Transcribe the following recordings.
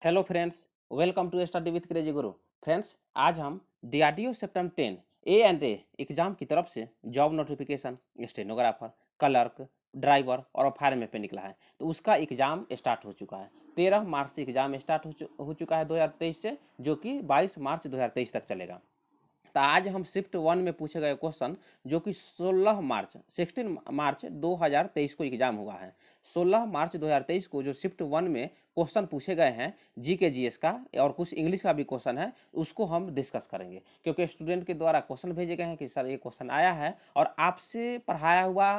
Hello friends, welcome to study with crazy guru. Friends, आज हम DRDO September 10 ए exam की तरफ से job notification, stenographer, clerk, driver और फायरमैन पे निकला है। तो उसका एग्जाम स्टार्ट हो चुका है। 13 मार्च से एग्जाम स्टार्ट हो चुका है 2023 से, जो कि 22 मार्च 2023 तक चलेगा। तो आज हम शिफ्ट 1 में पूछे गए क्वेश्चन, जो कि 16 मार्च 2023 को एग्जाम हुआ है। 16 मार्च 2023 को जो शिफ्ट 1 में क्वेश्चन पूछे गए हैं जी के जीएस का और कुछ इंग्लिश का भी क्वेश्चन है, उसको हम डिस्कस करेंगे। क्योंकि स्टूडेंट के द्वारा क्वेश्चन भेजे गए हैं कि सर ये क्वेश्चन आया है और आपसे पढ़ाया हुआ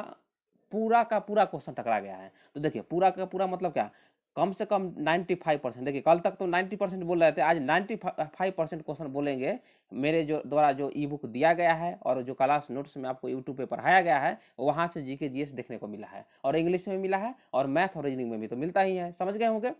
पूरा का पूरा क्वेश्चन टकरा गया है। तो देखिए, पूरा का पूरा मतलब क्या, कम से कम 95%। देखिए, कल तक तो 90% बोल रहे थे, आज 95% क्वेश्चन बोलेंगे। मेरे जो द्वारा जो ई बुक दिया गया है और जो क्लास नोट्स में आपको यूट्यूब पे पढ़ाया गया है, वहाँ से जीके जीएस देखने को मिला है, और इंग्लिश में मिला है और मैथ और रीजनिंग में भी तो मिलता ही है। समझ गए होंगे।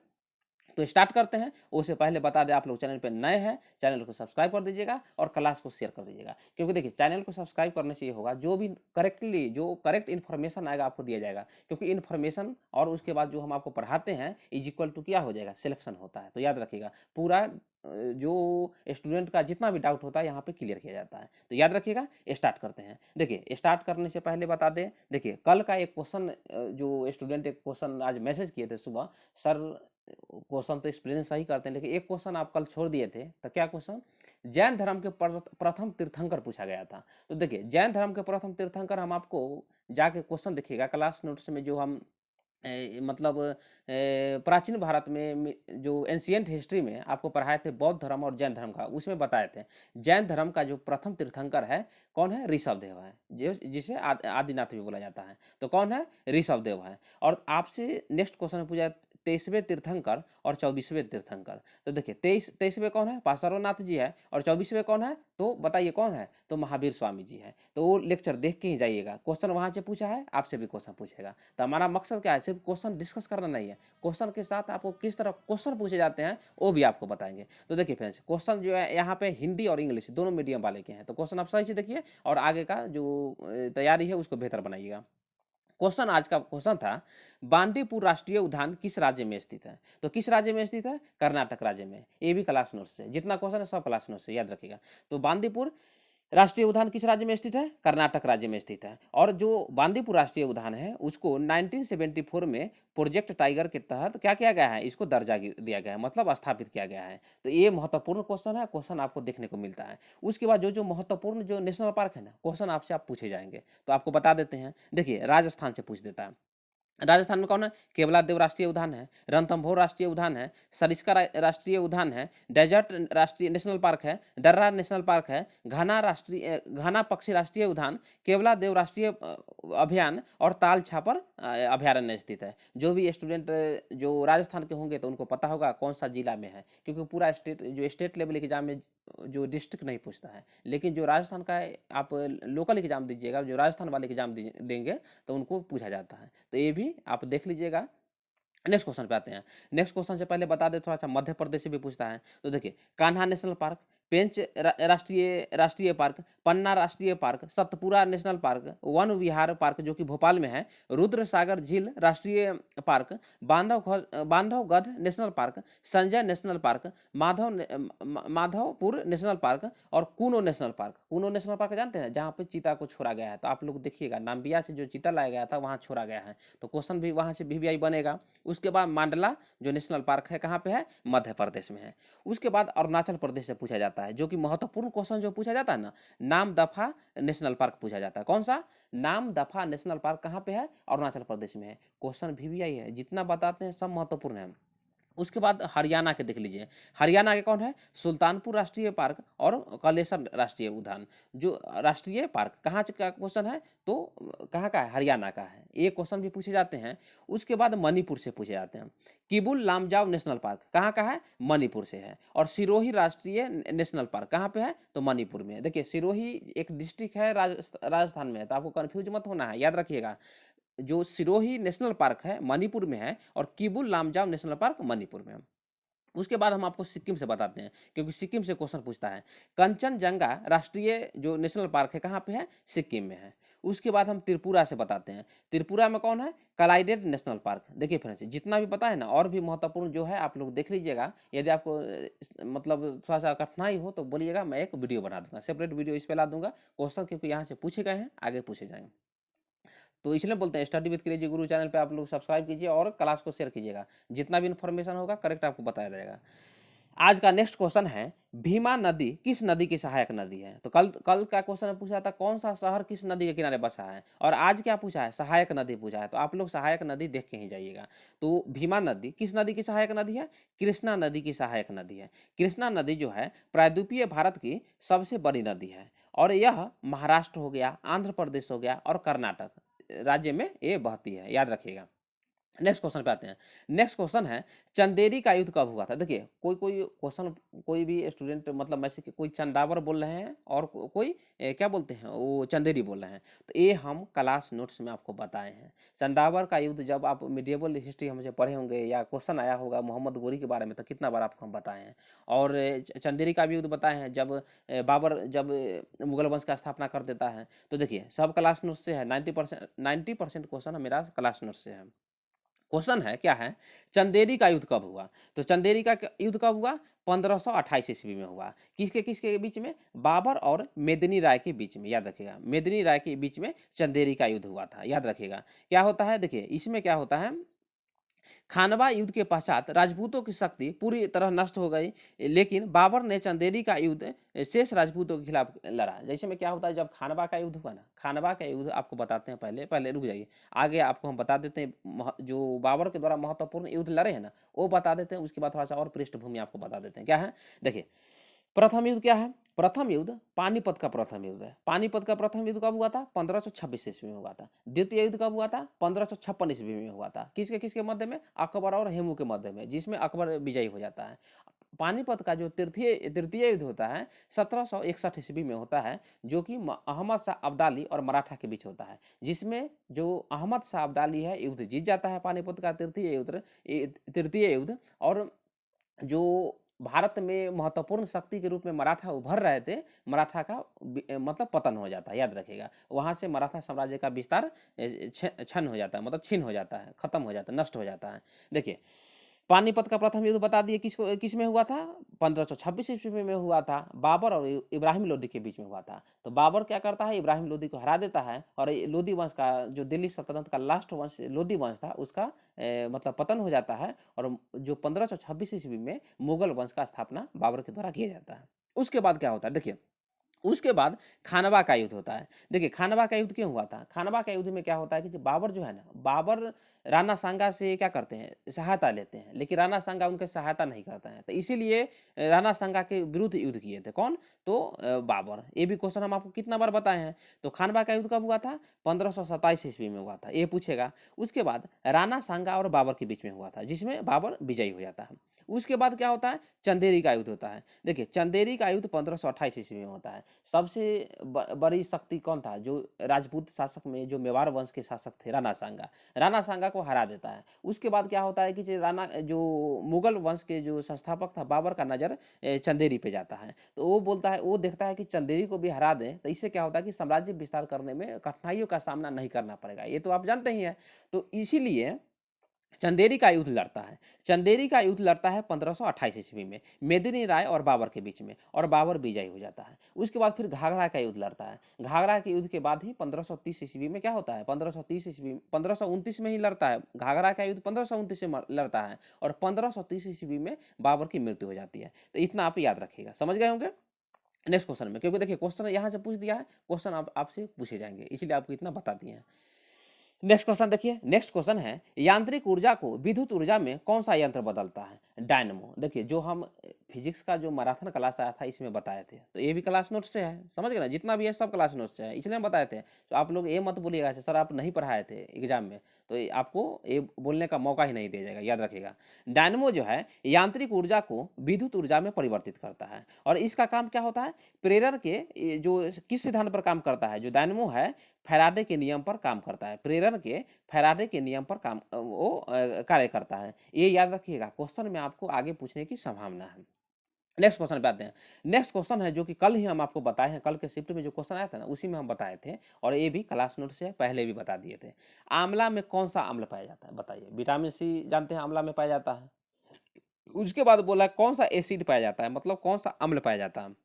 तो स्टार्ट करते हैं। उससे पहले बता दें, आप लोग चैनल पर नए हैं, चैनल को सब्सक्राइब कर दीजिएगा और क्लास को शेयर कर दीजिएगा। क्योंकि देखिए, चैनल को सब्सक्राइब करने से ये होगा, जो भी करेक्ट इन्फॉर्मेशन आएगा आपको दिया जाएगा। क्योंकि इन्फॉर्मेशन और उसके बाद जो हम आपको पढ़ाते हैं इज इक्वल टू क्या हो जाएगा, सिलेक्शन होता है। तो याद रखिएगा, पूरा जो स्टूडेंट का जितना भी डाउट होता है यहाँ पे क्लियर किया जाता है। तो याद रखिएगा। स्टार्ट करते हैं। देखिए, स्टार्ट करने से पहले बता दें, देखिए कल का एक क्वेश्चन, जो स्टूडेंट एक क्वेश्चन आज मैसेज किए थे सुबह, सर क्वेश्चन तो एक्सप्लेन सही करते हैं, लेकिन एक क्वेश्चन आप कल छोड़ दिए थे। तो क्या क्वेश्चन, जैन धर्म के प्रथम तीर्थंकर पूछा गया था। तो देखिए, जैन धर्म के प्रथम तीर्थंकर हम आपको जाके क्वेश्चन देखिएगा क्लास नोट्स में, जो हम मतलब प्राचीन भारत में जो एंशियंट हिस्ट्री में आपको पढ़ाए थे बौद्ध धर्म और जैन धर्म का, उसमें बताए थे जैन धर्म का जो प्रथम तीर्थंकर है कौन है, ऋषभ देव है, जो जिसे आदिनाथ भी बोला जाता है। तो कौन है, ऋषभ देव है। और आपसे नेक्स्ट क्वेश्चन पूछा 23वें तीर्थंकर और 24वें तीर्थंकर। तो देखिए, 23वें कौन है, पार्श्वनाथ जी है, और 24वें कौन है, तो बताइए कौन है, तो महावीर स्वामी जी है। तो वो लेक्चर देख के ही जाइएगा, क्वेश्चन वहां से पूछा है, आपसे भी क्वेश्चन पूछेगा। तो हमारा मकसद क्या है, सिर्फ क्वेश्चन डिस्कस करना नहीं है, क्वेश्चन के साथ आपको किस तरह क्वेश्चन पूछे जाते हैं वो भी आपको बताएंगे। तो देखिए फ्रेंड्स, क्वेश्चन जो है यहाँ पे हिंदी और इंग्लिश दोनों मीडियम वाले के हैं। तो क्वेश्चन आप सही से देखिए और आगे का जो तैयारी है उसको बेहतर बनाइएगा। क्वेश्चन, आज का क्वेश्चन था, बांदीपुर राष्ट्रीय उद्यान किस राज्य में स्थित है। तो किस राज्य में स्थित है, कर्नाटक राज्य में। ये भी क्लास नोट से, जितना क्वेश्चन है सब क्लास नोट से याद रखिएगा। तो बांदीपुर राष्ट्रीय उद्यान किस राज्य में स्थित है, कर्नाटक राज्य में स्थित है। और जो बांदीपुर राष्ट्रीय उद्यान है उसको 1974 में प्रोजेक्ट टाइगर के तहत क्या किया गया है, इसको दर्जा दिया गया है, मतलब स्थापित किया गया है। तो ये महत्वपूर्ण क्वेश्चन है, क्वेश्चन आपको देखने को मिलता है। उसके बाद जो जो महत्वपूर्ण जो नेशनल पार्क है ना, क्वेश्चन आपसे आप पूछे जाएंगे। तो आपको बता देते हैं। देखिए, राजस्थान से पूछ देता है। राजस्थान में कौन है, केवलादेव राष्ट्रीय उद्यान है, रणथंभौर राष्ट्रीय उद्यान है, सरिस्का राष्ट्रीय उद्यान है, डेजर्ट राष्ट्रीय नेशनल पार्क है, दर्रा नेशनल पार्क है, घना पक्षी राष्ट्रीय उद्यान, केवलादेव राष्ट्रीय अभियान और ताल छापर अभ्यारण्य स्थित है। जो भी स्टूडेंट जो राजस्थान के होंगे तो उनको पता होगा कौन सा जिला में है, क्योंकि पूरा स्टेट लेवल एग्जाम में जो डिस्ट्रिक्ट नहीं पूछता है, लेकिन जो राजस्थान का आप लोकल एग्जाम दीजिएगा, जो राजस्थान वाले एग्जाम देंगे तो उनको पूछा जाता है। तो ये भी आप देख लीजिएगा। नेक्स्ट क्वेश्चन पे आते हैं। नेक्स्ट क्वेश्चन से पहले बता दे, थोड़ा सा मध्य प्रदेश से भी पूछता है। तो देखिए, कान्हा नेशनल पार्क, पेंच राष्ट्रीय पार्क, पन्ना राष्ट्रीय park, Satpura national park, Van Vihar park जो कि भोपाल में है, रुद्र सागर झील राष्ट्रीय park, Bandhavgarh national park, Sanjay national park, Madhavpur national park और Kuno national park. Kuno national park जानते हैं, जहाँ पे चीता को छोड़ा गया है। तो आप लोग देखिएगा, नाम्बिया से जो चीता लाया गया था वहाँ छोड़ा गया है। तो क्वेश्चन भी वहाँ से वीवीआई बनेगा। उसके बाद मांडला जो नेशनल पार्क है कहाँ पे है, मध्य प्रदेश में है। उसके बाद अरुणाचल प्रदेश से पूछा जाता है, जो कि महत्वपूर्ण क्वेश्चन जो पूछा जाता है ना, नाम दफा नेशनल पार्क पूछा जाता है। कौन सा, नाम दफा नेशनल पार्क कहाँ पे है, अरुणाचल प्रदेश में है। क्वेश्चन वीवीआई है, जितना बताते हैं सब महत्वपूर्ण है। उसके बाद हरियाणा के देख लीजिए। हरियाणा के कौन है, सुल्तानपुर राष्ट्रीय पार्क और कलेसर राष्ट्रीय उद्यान। जो राष्ट्रीय पार्क कहाँ का क्वेश्चन है, तो कहाँ का है, हरियाणा का है। ये क्वेश्चन भी पूछे जाते हैं। उसके बाद मणिपुर से पूछे जाते हैं। किबुल लामजाव नेशनल पार्क कहाँ का है, मणिपुर से है। और सिरोही राष्ट्रीय नेशनल पार्क कहाँ पे है, तो मणिपुर में है। देखिए, सिरोही एक डिस्ट्रिक्ट है, राजस्थान में है। तो आपको कंफ्यूज मत होना है, याद रखिएगा। जो सिरोही नेशनल पार्क है मणिपुर में है और किबुल लामजाव नेशनल पार्क मणिपुर में है। उसके बाद हम आपको सिक्किम से बताते हैं, क्योंकि सिक्किम से क्वेश्चन पूछता है। कंचनजंगा राष्ट्रीय जो नेशनल पार्क है कहाँ पे है? सिक्किम में है। उसके बाद हम त्रिपुरा से बताते हैं। त्रिपुरा में कौन है? कलाइडेड नेशनल पार्क। देखिए फ्रेंड्स, जितना भी पता है ना, और भी महत्वपूर्ण जो है आप लोग देख लीजिएगा। यदि आपको मतलब थोड़ा सा कठिनाई हो तो बोलिएगा, मैं एक वीडियो बना दूंगा, सेपरेट वीडियो इस पर ला दूंगा। क्वेश्चन क्योंकि यहाँ से पूछे गए हैं, आगे पूछे जाएंगे। तो इसलिए बोलते हैं study with crazy Guru channel पे आप लोग सब्सक्राइब कीजिए और क्लास को शेयर कीजिएगा। जितना भी इन्फॉर्मेशन होगा करेक्ट आपको बताया जाएगा। आज का नेक्स्ट क्वेश्चन है, भीमा नदी किस नदी की सहायक नदी है? तो कल कल का क्वेश्चन में पूछा था कौन सा शहर किस नदी के किनारे बसा है, और आज क्या पूछा है? सहायक नदी पूछा है। तो आप लोग सहायक नदी देख के ही जाइएगा। तो भीमा नदी किस नदी की सहायक नदी है? कृष्णा नदी की सहायक नदी है। कृष्णा नदी जो है प्रायद्वीपीय भारत की सबसे बड़ी नदी है, और यह महाराष्ट्र हो गया, आंध्र प्रदेश हो गया और कर्नाटक राज्य में ये बहती है, याद रखिएगा। नेक्स्ट क्वेश्चन पे आते हैं। नेक्स्ट क्वेश्चन है, चंदेरी का युद्ध कब हुआ था? देखिए कोई कोई क्वेश्चन, कोई भी स्टूडेंट मतलब ऐसे कि कोई चंदावर बोल रहे हैं और कोई क्या बोलते हैं, वो चंदेरी बोल रहे हैं। तो ये हम क्लास नोट्स में आपको बताए हैं। चंदावर का युद्ध जब आप मिडिएवल हिस्ट्री हमसे पढ़े होंगे या क्वेश्चन आया होगा मोहम्मद गोरी के बारे में, तो कितना बार आपको हम बताए हैं। और चंदेरी का भी युद्ध बताए हैं जब बाबर जब मुगल वंश का स्थापना कर देता है। तो देखिए सब क्लास नोट्स से है, 90% क्वेश्चन मेरा क्लास नोट्स से है। क्वेश्चन है क्या है, चंदेरी का युद्ध कब हुआ? तो चंदेरी का युद्ध कब हुआ? 1528 ईस्वी में हुआ। किसके किसके बीच में? बाबर और मेदिनी राय के बीच में, याद रखिएगा। मेदिनी राय के बीच में चंदेरी का युद्ध हुआ था, याद रखिएगा। क्या होता है, देखिए इसमें क्या होता है, खानवा युद्ध के पश्चात राजपूतों की शक्ति पूरी तरह नष्ट हो गई, लेकिन बाबर ने चंदेरी का युद्ध शेष राजपूतों के खिलाफ लड़ा। जैसे में क्या होता है, जब खानवा का युद्ध हुआ ना, खानवा का युद्ध आपको बताते हैं, पहले पहले रुक जाइए, आगे आपको हम बता देते हैं। जो बाबर के द्वारा महत्वपूर्ण युद्ध लड़े हैं ना, वो बता देते हैं। उसके बाद थोड़ा सा और पृष्ठभूमि आपको बता देते हैं क्या है। देखिए प्रथम युद्ध क्या है? प्रथम युद्ध पानीपत का प्रथम युद्ध है। पानीपत का प्रथम युद्ध कब हुआ था? 1526 ईस्वी में हुआ था। द्वितीय युद्ध कब हुआ था? 1556 ईस्वी में हुआ था। किसके किसके मध्य में? अकबर और हेमू के मध्य में, जिसमें अकबर विजयी हो जाता है। पानीपत का जो तृतीय तृतीय युद्ध होता है 1761 ईस्वी में होता है, जो कि अहमद शाह अब्दाली और मराठा के बीच होता है, जिसमें जो अहमद शाह अब्दाली है युद्ध जीत जाता है। पानीपत का तृतीय युद्ध, और जो भारत में महत्वपूर्ण शक्ति के रूप में मराठा उभर रहे थे, मराठा का मतलब पतन हो जाता है, याद रखिएगा। वहां से मराठा साम्राज्य का विस्तार छन हो जाता है, मतलब छीन हो जाता है, खत्म हो जाता है, नष्ट हो जाता है। देखिए पानीपत का प्रथम युद्ध बता दिए किसको किस में हुआ था? 1526 ईस्वी में हुआ था। बाबर और इब्राहिम लोदी के बीच में हुआ था। तो बाबर क्या करता है, इब्राहिम लोदी को हरा देता है, और लोदी वंश का जो दिल्ली सल्तनत का लास्ट वंश लोदी वंश था, उसका मतलब पतन हो जाता है, और जो 1526 ईस्वी में मुगल वंश का स्थापना बाबर के द्वारा किया जाता है। उसके बाद क्या होता है, देखिए उसके बाद खानवा का युद्ध होता है। देखिए खानवा का युद्ध क्यों हुआ था? खानवा का युद्ध में क्या होता है कि जो बाबर जो है ना, बाबर राणा सांगा से क्या करते हैं, सहायता लेते हैं, लेकिन राणा सांगा उनके सहायता नहीं करता है। तो इसीलिए राणा सांगा के विरुद्ध युद्ध किए थे। कौन? तो बाबर। ये भी क्वेश्चन हम आपको कितना बार बताए हैं। तो खानवा का युद्ध कब हुआ था? 1527 ईस्वी में हुआ था, ये पूछेगा। उसके बाद राणा सांगा और बाबर के बीच में हुआ था, जिसमें बाबर विजयी हो जाता है। उसके बाद क्या होता है? चंदेरी का युद्ध होता है। देखिए चंदेरी का युद्ध 1528 ईस्वी में होता है। सबसे बड़ी शक्ति कौन था? जो राजपूत शासक में जो मेवाड़ वंश के शासक थे, राणा सांगा। राणा सांगा को हरा देता है। उसके बाद क्या होता है कि जो मुगल वंश के जो संस्थापक था बाबर का नजर चंदेरी पे जाता है। तो वो बोलता है, वो देखता है कि चंदेरी को भी हरा दें तो इससे क्या होता है कि साम्राज्य विस्तार करने में कठिनाइयों का सामना नहीं करना पड़ेगा। ये तो आप जानते ही हैं। तो इसीलिए चंदेरी का युद्ध लड़ता है। चंदेरी का युद्ध लड़ता है 1528 ईस्वी में मेदिनी राय और बाबर के बीच में, और बाबर विजयी हो जाता है। उसके बाद फिर घाघरा का युद्ध लड़ता है। घाघरा के युद्ध के बाद ही 1530 ईस्वी में क्या होता है, 1530 ईस्वी 1529 में ही लड़ता है। घाघरा का युद्ध 1529 में लड़ता है, और 1530 ईस्वी में बाबर की मृत्यु हो जाती है। तो इतना आप याद रखिएगा, समझ गए होंगे। नेक्स्ट क्वेश्चन में, क्योंकि देखिए क्वेश्चन यहाँ से पूछ दिया है, क्वेश्चन आपसे पूछे जाएंगे, इसलिए आपको इतना बता दिए हैं। नेक्स्ट क्वेश्चन देखिए। नेक्स्ट क्वेश्चन है, यांत्रिक ऊर्जा को विद्युत ऊर्जा में कौन सा यंत्र बदलता है? डायनमो। देखिए जो हम फिजिक्स का जो मैराथन क्लास आया था इसमें बताए थे, तो ये भी क्लास नोट से है, समझ गए ना। जितना भी है सब क्लास नोट से है, इसलिए हम बताए थे। तो आप लोग ये मत बोलिएगा सर आप नहीं पढ़ाए थे एग्जाम में, तो आपको ये बोलने का मौका ही नहीं दिया जाएगा, याद रखिएगा। डायनमो जो है यांत्रिक ऊर्जा को विद्युत ऊर्जा में परिवर्तित करता है, और इसका काम क्या होता है? प्रेरण के जो किस सिद्धांत पर काम करता है जो डायनमो है, फैराडे के नियम पर काम करता है, प्रेरण के फैराडे के नियम पर काम वो कार्य करता है। ये याद रखिएगा, क्वेश्चन में आपको आगे पूछने की संभावना है। नेक्स्ट क्वेश्चन पे आते हैं। नेक्स्ट क्वेश्चन है जो कि कल ही हम आपको बताए हैं, कल के शिफ्ट में जो क्वेश्चन आया था ना उसी में हम बताए थे, और ये भी क्लास नोट से पहले भी बता दिए थे। आंवला में कौन सा अम्ल पाया जाता है, बताइए। विटामिन सी जानते हैं आंवला में पाया जाता है। उसके बाद बोला कौन सा एसिड पाया जाता है, मतलब कौन सा अम्ल पाया जाता है,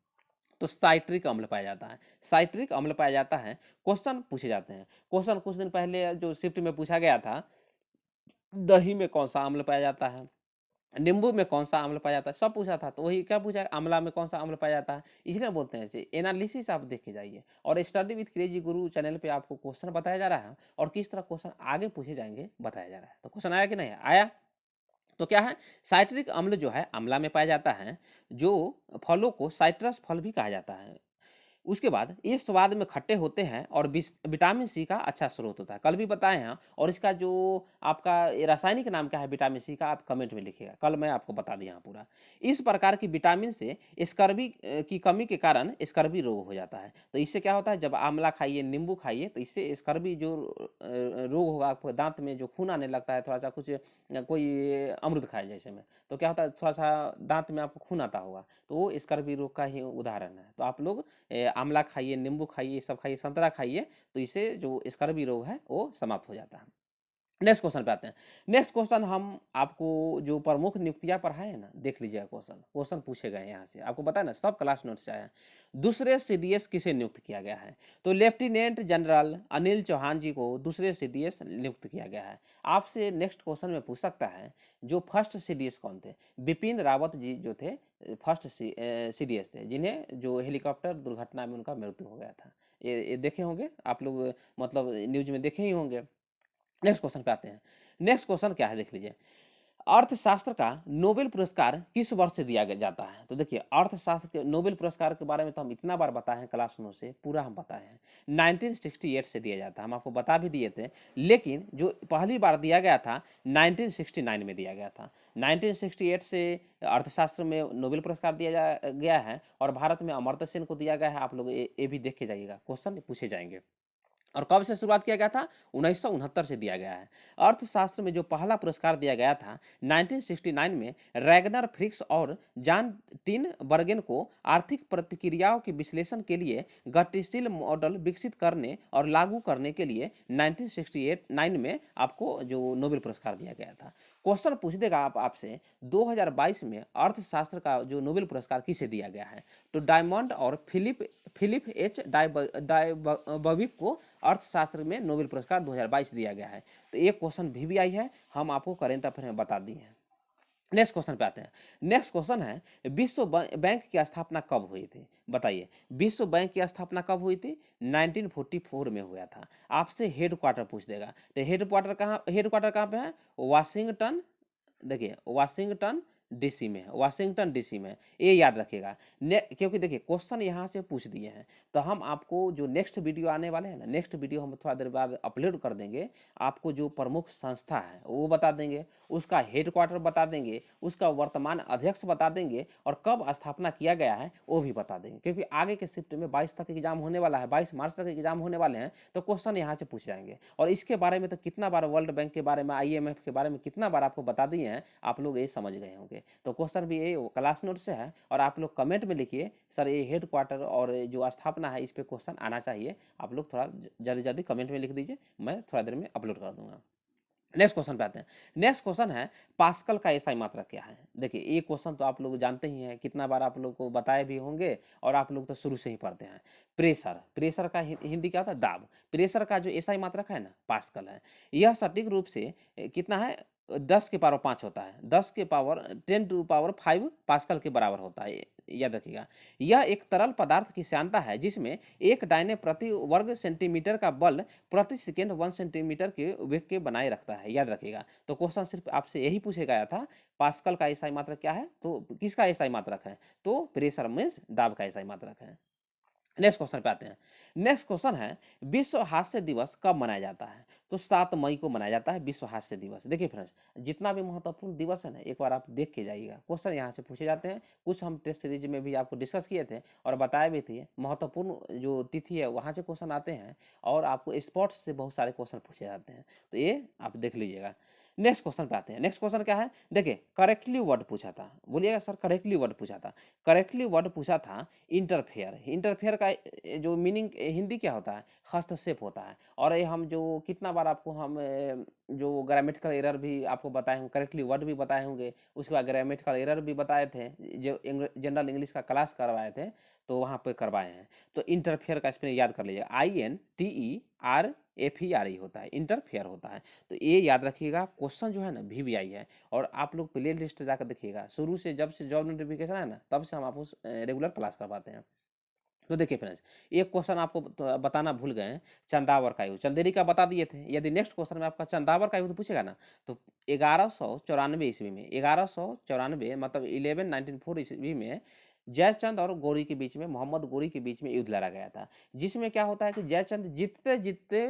तो साइट्रिक अम्ल पाया जाता है। साइट्रिक अम्ल पाया जाता है। क्वेश्चन पूछे जाते हैं। क्वेश्चन कुछ दिन पहले जो शिफ्ट में पूछा गया था, दही में कौन सा अम्ल पाया जाता है, नींबू में कौन सा अम्ल पाया जाता है, सब पूछा था। तो वही क्या पूछा है, आंवला में कौन सा अम्ल पाया जाता है। इसलिए बोलते हैं एनालिसिस आप देखे जाइए, और study with crazy Guru channel पे आपको क्वेश्चन बताया जा रहा है, और किस तरह क्वेश्चन आगे पूछे जाएंगे बताया जा रहा है। तो क्वेश्चन आया कि नहीं आया। तो क्या है, साइट्रिक अम्ल जो है आंवला में पाया जाता है, जो फलों को साइट्रस फल भी कहा जाता है। उसके बाद ये स्वाद में खट्टे होते हैं, और विटामिन सी का अच्छा स्रोत होता है, कल भी बताए हैं। और इसका जो आपका रासायनिक नाम क्या है विटामिन सी का, आप कमेंट में लिखिएगा, कल मैं आपको बता दिया पूरा। इस प्रकार की विटामिन से स्कर्वी की कमी के कारण स्कर्वी रोग हो जाता है। तो इससे क्या होता है, जब आंवला खाइए, नींबू खाइए, तो इससे स्कर्वी जो रोग होगा, आपको दांत में जो खून आने लगता है, थोड़ा सा कुछ कोई अमरुद खाए जैसे में, तो क्या होता है, थोड़ा सा दांत में आपको खून आता होगा, तो वो स्कर्वी रोग का ही उदाहरण है। तो आप लोग आंवला खाइए, नींबू खाइए, सब खाइए, संतरा खाइए, तो इससे जो स्कर्वी रोग है वो समाप्त हो जाता है। नेक्स्ट क्वेश्चन पे आते हैं। नेक्स्ट क्वेश्चन हम आपको जो प्रमुख नियुक्तियां पढ़ाए हैं ना, देख लीजिएगा। क्वेश्चन क्वेश्चन पूछे गए यहाँ से, आपको पता है ना, सब क्लास नोट से आया है। दूसरे सीडीएस किसे नियुक्त किया गया है, तो लेफ्टिनेंट जनरल अनिल चौहान जी को दूसरे सीडीएस नियुक्त किया गया है। आपसे नेक्स्ट क्वेश्चन में पूछ सकता है, जो फर्स्ट सीडीएस कौन थे, बिपिन रावत जी जो थे फर्स्ट सीडीएस थे, जिन्हें जो हेलीकॉप्टर दुर्घटना में उनका मृत्यु हो गया था। ये देखे होंगे आप लोग, मतलब न्यूज में देखे ही होंगे। नेक्स्ट क्वेश्चन पे आते हैं। नेक्स्ट क्वेश्चन क्या है, देख लीजिए। अर्थशास्त्र का नोबेल पुरस्कार किस वर्ष से दिया जाता है, तो देखिए अर्थशास्त्र के नोबेल पुरस्कार के बारे में तो हम इतना बार बताए हैं क्लास में से, पूरा हम बताए हैं। 1968 से दिया जाता है, हम आपको बता भी दिए थे। लेकिन जो पहली बार दिया गया था 1969 में दिया गया था। 1968 से अर्थशास्त्र में नोबेल पुरस्कार दिया गया है, और भारत में अमर्त्य सेन को दिया गया है। आप लोग ये भी देख के जाइएगा, क्वेश्चन पूछे जाएंगे। और कब से शुरुआत किया गया था, 1969 से दिया गया है। अर्थशास्त्र में जो पहला पुरस्कार दिया गया था 1969 में, रैगनर फ्रिक्स और जॉन टीन बर्गेन को आर्थिक प्रतिक्रियाओं के विश्लेषण के लिए गतिशील मॉडल विकसित करने और लागू करने के लिए 1969 में आपको जो नोबेल पुरस्कार दिया गया था। क्वेश्चन पूछ देगा आपसे 2022 में अर्थशास्त्र का जो नोबेल पुरस्कार किसे दिया गया है, तो डायमंड और फिलिप एच डायबविक को अर्थशास्त्र में नोबेल पुरस्कार 2022 दिया गया है। तो एक क्वेश्चन भी आई है, हम आपको करेंट अफेयर में बता दिए हैं। नेक्स्ट क्वेश्चन पे आते हैं। नेक्स्ट क्वेश्चन है, विश्व बैंक की स्थापना कब हुई थी, बताइए। विश्व बैंक की स्थापना कब हुई थी, 1944 में हुआ था। आपसे हेड क्वार्टर पूछ देगा, तो हेड क्वार्टर कहाँ पे है, वाशिंगटन, देखिए वाशिंगटन डीसी में है, वाशिंगटन डीसी में, ये याद रखिएगा। क्योंकि देखिए क्वेश्चन यहाँ से पूछ दिए हैं, तो हम आपको जो नेक्स्ट वीडियो आने वाले हैं ना, नेक्स्ट वीडियो हम थोड़ा देर बाद अपलोड कर देंगे। आपको जो प्रमुख संस्था है वो बता देंगे, उसका हेड क्वार्टर बता देंगे, उसका वर्तमान अध्यक्ष बता देंगे, और कब स्थापना किया गया है वो भी बता देंगे। क्योंकि आगे के शिफ्ट में 22 तक एग्जाम होने वाला है, 22 मार्च तक एग्जाम होने वाले हैं, तो क्वेश्चन यहाँ से पूछ जाएंगे। और इसके बारे में तो कितना बार वर्ल्ड बैंक के बारे में, IMF के बारे में कितना बार आपको बता दिए हैं, आप लोग ये समझ गए होंगे। तो क्वेश्चन भी ये क्लास नोट से है, और आप लोग कमेंट में लिखिए सर ये हेड क्वार्टर और जो स्थापना है इस पे क्वेश्चन आना चाहिए। आप लोग थोड़ा जल्दी जल्दी कमेंट में लिख दीजिए, मैं थोड़ा देर में अपलोड कर दूंगा। नेक्स्ट क्वेश्चन पे आते हैं। नेक्स्ट क्वेश्चन है, पास्कल का एसआई मात्रक क्या है। देखिए ये क्वेश्चन तो आप लोग जानते ही हैं, कितना बार आप लोग को बताए भी होंगे, और आप लोग तो शुरू से ही पढ़ते हैं। प्रेशर, प्रेशर का हिंदी क्या होता है, दाब। प्रेशर का जो एसआई मात्रक है ना, पास्कल है। यह सटीक रूप से कितना है, 10 के पावर 5 होता है, 10 के पावर 10 टू पावर 5 पास्कल के बराबर होता है, याद रखिएगा। यह एक तरल पदार्थ की श्यानता है जिसमें एक डायने प्रति वर्ग सेंटीमीटर का बल प्रति सेकेंड 1 सेंटीमीटर के वेग के बनाए रखता है, याद रखिएगा। तो क्वेश्चन सिर्फ आपसे यही पूछे गया था, पास्कल का एसआई मात्रक क्या है, तो किसका एसआई मात्रक है, तो प्रेशर मींस दाब का एसआई मात्रक है। नेक्स्ट क्वेश्चन पे आते हैं। नेक्स्ट क्वेश्चन है विश्व हास्य दिवस कब मनाया जाता है? तो 7 मई को मनाया जाता है विश्व हास्य दिवस। देखिए फ्रेंड्स, जितना भी महत्वपूर्ण दिवस है ना, एक बार आप देख के जाइएगा। क्वेश्चन यहाँ से पूछे जाते हैं, कुछ हम टेस्ट सीरीज में भी आपको डिस्कस किए थे और बताए भी थे। महत्वपूर्ण जो तिथि है वहाँ से क्वेश्चन आते हैं और आपको स्पोर्ट्स से बहुत सारे क्वेश्चन पूछे जाते हैं, तो ये आप देख लीजिएगा। नेक्स्ट क्वेश्चन पे आते हैं। नेक्स्ट क्वेश्चन क्या है? देखिए, करेक्टली वर्ड पूछा था। बोलिएगा सर, करेक्टली वर्ड पूछा था। करेक्टली वर्ड पूछा था इंटरफेयर। इंटरफेयर का जो मीनिंग हिंदी क्या होता है? हस्तक्षेप होता है। और ये हम जो कितना बार आपको हम जो ग्रामेटिकल एरर भी आपको बताए होंगे, करेक्टली वर्ड भी बताए होंगे, उसके बाद ग्रामेटिकल एरर भी बताए थे, जो जनरल इंग्लिश का क्लास करवाए थे तो वहाँ पे करवाए हैं। तो इंटरफेयर का स्पेलिंग याद कर लीजिएगा, INTERFERE होता है, इंटरफेयर होता है। तो ये याद रखिएगा। क्वेश्चन जो है ना VVI है, और आप लोग प्ले लिस्ट जाकर देखिएगा। शुरू से जब से जॉब नोटिफिकेशन है ना, तब से हम आपको रेगुलर क्लास करवाते हैं। तो देखिए फ्रेंड्स, एक क्वेश्चन आपको बताना भूल गए हैं, चंदावर का युद्ध। चंदेरी का बता दिए थे। यदि नेक्स्ट क्वेश्चन में आपका चंदावर का युद्ध पूछेगा ना, तो 1194 ईस्वी में, 1194 मतलब 1194 ईस्वी में जयचंद और गौरी के बीच में, मोहम्मद गौरी के बीच में युद्ध लड़ा गया था। जिसमें क्या होता है कि जयचंद जीतते जीतते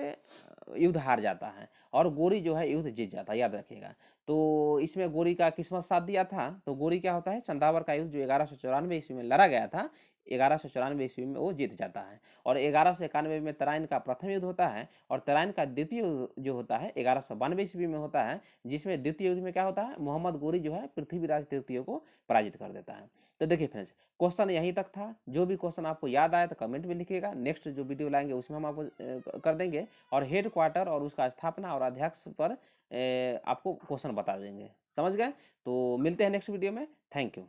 युद्ध हार जाता है और गौरी जो है युद्ध जीत जाता है, याद रखिएगा। तो इसमें गौरी का किस्मत साथ दिया था। तो गौरी क्या होता है, चंदावर का युद्ध जो 1194 ईस्वी में लड़ा गया था, 1194 ईस्वी में वो जीत जाता है। और 1191 में तराइन का प्रथम युद्ध होता है, और तराइन का द्वितीय जो होता है 1192 ईस्वी में होता है, जिसमें द्वितीय युद्ध में क्या होता है, मोहम्मद गोरी जो है पृथ्वीराज तृतीय को पराजित कर देता है। तो देखिए फ्रेंड्स, क्वेश्चन यहीं तक था। जो भी क्वेश्चन आपको याद आया तो कमेंट में लिखिएगा। नेक्स्ट जो वीडियो लाएंगे उसमें हम आपको कर देंगे, और हेड क्वार्टर और उसका स्थापना और अध्यक्ष पर आपको क्वेश्चन बता देंगे। समझ गए? तो मिलते हैं नेक्स्ट वीडियो में। Thank you.